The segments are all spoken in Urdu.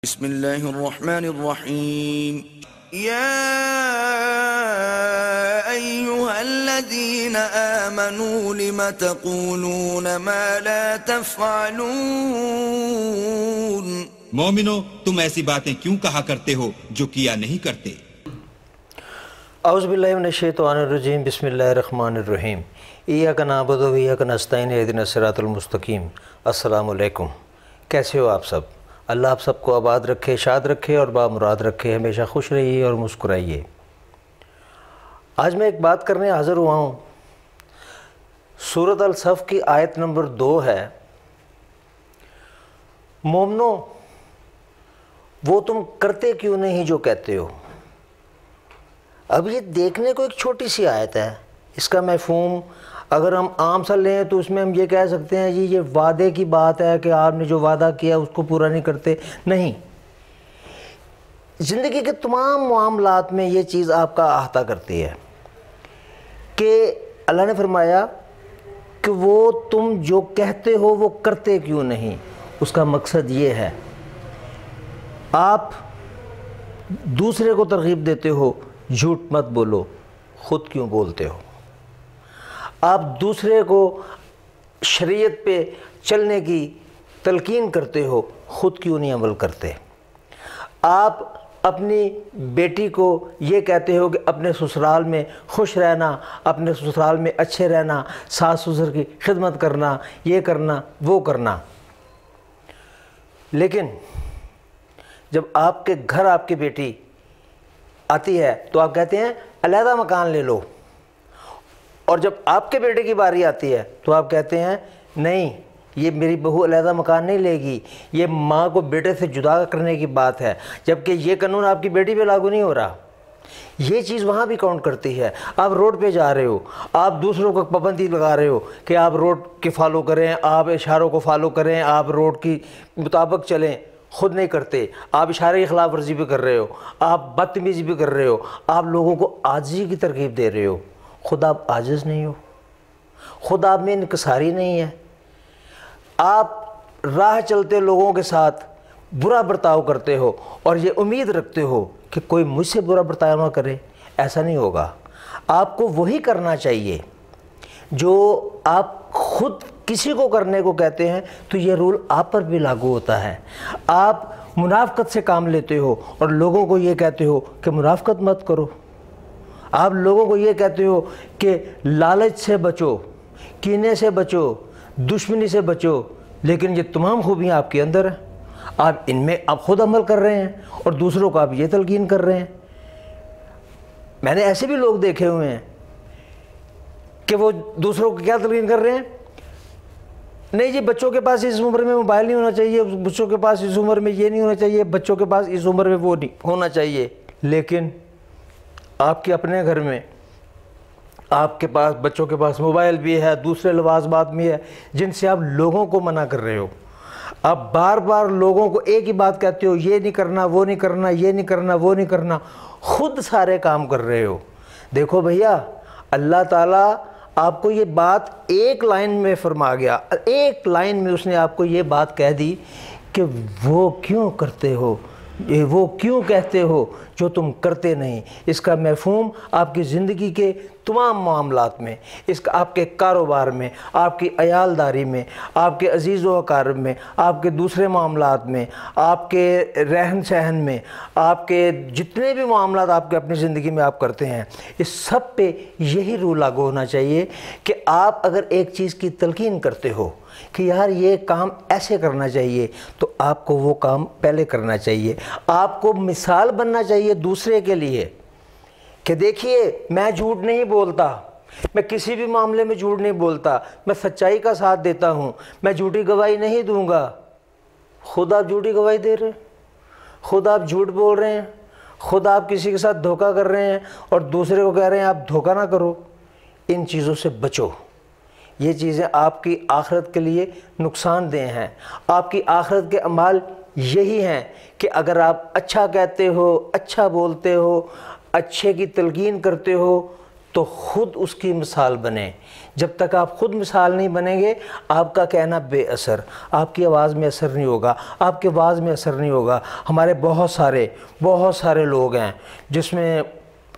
بسم الله الرحمن الرحيم يا أيها الذين آمنوا لم تقولون ما لا تفعلون مومنو تم ایسی باتیں کیوں کہا کرتے ہو جو کیا نہیں کرتے؟ اعوذ باللہ من الشیطان الرجیم بسم اللہ الرحمن الرحیم ایاک نعبد و ایاک نستعین اہدنا الصراط المستقیم۔ السلام علیکم، کیسے ہو آپ سب؟ اللہ آپ سب کو آباد رکھے، شاد رکھے اور بامراد رکھے، ہمیشہ خوش رہیے اور مسکرائیے۔ آج میں ایک بات کرنے حاضر ہوا ہوں۔ سورۃ الصف کی آیت نمبر 2 ہے، مومنو وہ تم کرتے کیوں نہیں جو کہتے ہو۔ اب یہ دیکھنے کو ایک چھوٹی سی آیت ہے، اس کا مفہوم اگر ہم عام سا لیں تو اس میں ہم یہ کہہ سکتے ہیں جی یہ وعدے کی بات ہے کہ آپ نے جو وعدہ کیا اس کو پورا نہیں کرتے۔ نہیں، زندگی کے تمام معاملات میں یہ چیز آپ کا احاطہ کرتی ہے کہ اللہ نے فرمایا کہ وہ تم جو کہتے ہو وہ کرتے کیوں نہیں۔ اس کا مقصد یہ ہے، آپ دوسرے کو ترغیب دیتے ہو جھوٹ مت بولو، خود کیوں بولتے ہو؟ آپ دوسرے کو شریعت پہ چلنے کی تلقین کرتے ہو، خود کیوں نہیں عمل کرتے؟ آپ اپنی بیٹی کو یہ کہتے ہو کہ اپنے سسرال میں خوش رہنا، اپنے سسرال میں اچھے رہنا، ساس سسر کی خدمت کرنا، یہ کرنا وہ کرنا، لیکن جب آپ کے گھر آپ کی بیٹی آتی ہے تو آپ کہتے ہیں علیحدہ مکان لے لو، اور جب آپ کے بیٹے کی باری آتی ہے تو آپ کہتے ہیں نہیں یہ میری بہو علیحدہ مکان نہیں لے گی، یہ ماں کو بیٹے سے جدا کرنے کی بات ہے، جبکہ یہ قانون آپ کی بیٹی پہ لاگو نہیں ہو رہا۔ یہ چیز وہاں بھی کاؤنٹ کرتی ہے۔ آپ روڈ پہ جا رہے ہو، آپ دوسروں کو پابندی لگا رہے ہو کہ آپ روڈ کے فالو کریں، آپ اشاروں کو فالو کریں، آپ روڈ کی مطابق چلیں، خود نہیں کرتے۔ آپ اشارے کی خلاف ورزی بھی کر رہے ہو، آپ بدتمیزی بھی کر رہے ہو، آپ لوگوں کو عاجزی کی ترغیب دے رہے ہو، خود آپ عاجز نہیں ہو، خود آپ میں انکساری نہیں ہے۔ آپ راہ چلتے لوگوں کے ساتھ برا برتاؤ کرتے ہو اور یہ امید رکھتے ہو کہ کوئی مجھ سے برا برتاؤ نہ کرے۔ ایسا نہیں ہوگا۔ آپ کو وہی کرنا چاہیے جو آپ خود کسی کو کرنے کو کہتے ہیں، تو یہ رول آپ پر بھی لاگو ہوتا ہے۔ آپ منافقت سے کام لیتے ہو اور لوگوں کو یہ کہتے ہو کہ منافقت مت کرو، آپ لوگوں کو یہ کہتے ہو کہ لالچ سے بچو، کینے سے بچو، دشمنی سے بچو، لیکن یہ تمام خوبیاں آپ کے اندر ہیں، آپ ان میں آپ خود عمل کر رہے ہیں اور دوسروں کو آپ یہ تلقین کر رہے ہیں۔ میں نے ایسے بھی لوگ دیکھے ہوئے ہیں کہ وہ دوسروں کو کیا تلقین کر رہے ہیں، نہیں جی بچوں کے پاس اس عمر میں موبائل نہیں ہونا چاہیے، بچوں کے پاس اس عمر میں یہ نہیں ہونا چاہیے، بچوں کے پاس اس عمر میں وہ نہیں ہونا چاہیے، لیکن آپ کے اپنے گھر میں آپ کے پاس بچوں کے پاس موبائل بھی ہے، دوسرے لوازمات بھی ہے جن سے آپ لوگوں کو منع کر رہے ہو۔ آپ بار بار لوگوں کو ایک ہی بات کہتے ہو، یہ نہیں کرنا، وہ نہیں کرنا، یہ نہیں کرنا، وہ نہیں کرنا، خود سارے کام کر رہے ہو۔ دیکھو بھیا، اللہ تعالیٰ آپ کو یہ بات ایک لائن میں فرما گیا، ایک لائن میں اس نے آپ کو یہ بات کہہ دی کہ وہ کیوں کرتے ہو، وہ کیوں کہتے ہو جو تم کرتے نہیں۔ اس کا مفہوم آپ کی زندگی کے تمام معاملات میں، اس کا آپ کے کاروبار میں، آپ کی عیالداری میں، آپ کے عزیز و اقارب میں، آپ کے دوسرے معاملات میں، آپ کے رہن سہن میں، آپ کے جتنے بھی معاملات آپ کے اپنی زندگی میں آپ کرتے ہیں، اس سب پہ یہی رول لاگو ہونا چاہیے کہ آپ اگر ایک چیز کی تلقین کرتے ہو کہ یار یہ کام ایسے کرنا چاہیے، تو آپ کو وہ کام پہلے کرنا چاہیے۔ آپ کو مثال بننا چاہیے دوسرے کے لیے کہ دیکھیے میں جھوٹ نہیں بولتا، میں کسی بھی معاملے میں جھوٹ نہیں بولتا، میں سچائی کا ساتھ دیتا ہوں، میں جھوٹی گواہی نہیں دوں گا۔ خود آپ جھوٹی گواہی دے رہے ہیں، خود آپ جھوٹ بول رہے ہیں، خود آپ کسی کے ساتھ دھوکہ کر رہے ہیں اور دوسرے کو کہہ رہے ہیں آپ دھوکہ نہ کرو۔ ان چیزوں سے بچو، یہ چیزیں آپ کی آخرت کے لیے نقصان دہ ہیں۔ آپ کی آخرت کے اعمال یہی ہیں کہ اگر آپ اچھا کہتے ہو، اچھا بولتے ہو، اچھے کی تلقین کرتے ہو، تو خود اس کی مثال بنیں۔ جب تک آپ خود مثال نہیں بنیں گے آپ کا کہنا بے اثر، آپ کی آواز میں اثر نہیں ہوگا، آپ کے واعظ میں اثر نہیں ہوگا۔ ہمارے بہت سارے لوگ ہیں جس میں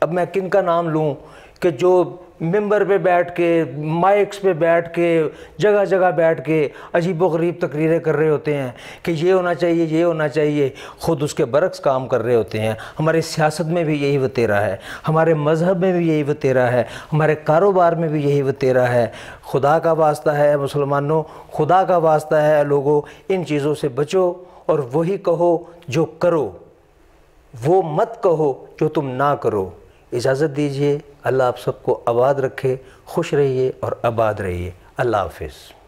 اب میں کن کا نام لوں کہ جو ممبر پہ بیٹھ کے، مائکس پہ بیٹھ کے، جگہ جگہ بیٹھ کے عجیب و غریب تقریریں کر رہے ہوتے ہیں کہ یہ ہونا چاہیے، یہ ہونا چاہیے، خود اس کے برعکس کام کر رہے ہوتے ہیں۔ ہماری سیاست میں بھی یہی وتیرہ ہے، ہمارے مذہب میں بھی یہی وتیرہ ہے، ہمارے کاروبار میں بھی یہی وتیرہ ہے۔ خدا کا واسطہ ہے مسلمانوں، خدا کا واسطہ ہے لوگوں، ان چیزوں سے بچو اور وہی کہو جو کرو، وہ مت کہو جو تم نہ کرو۔ اجازت دیجیے، اللہ آپ سب کو آباد رکھے، خوش رہیے اور آباد رہیے۔ اللہ حافظ۔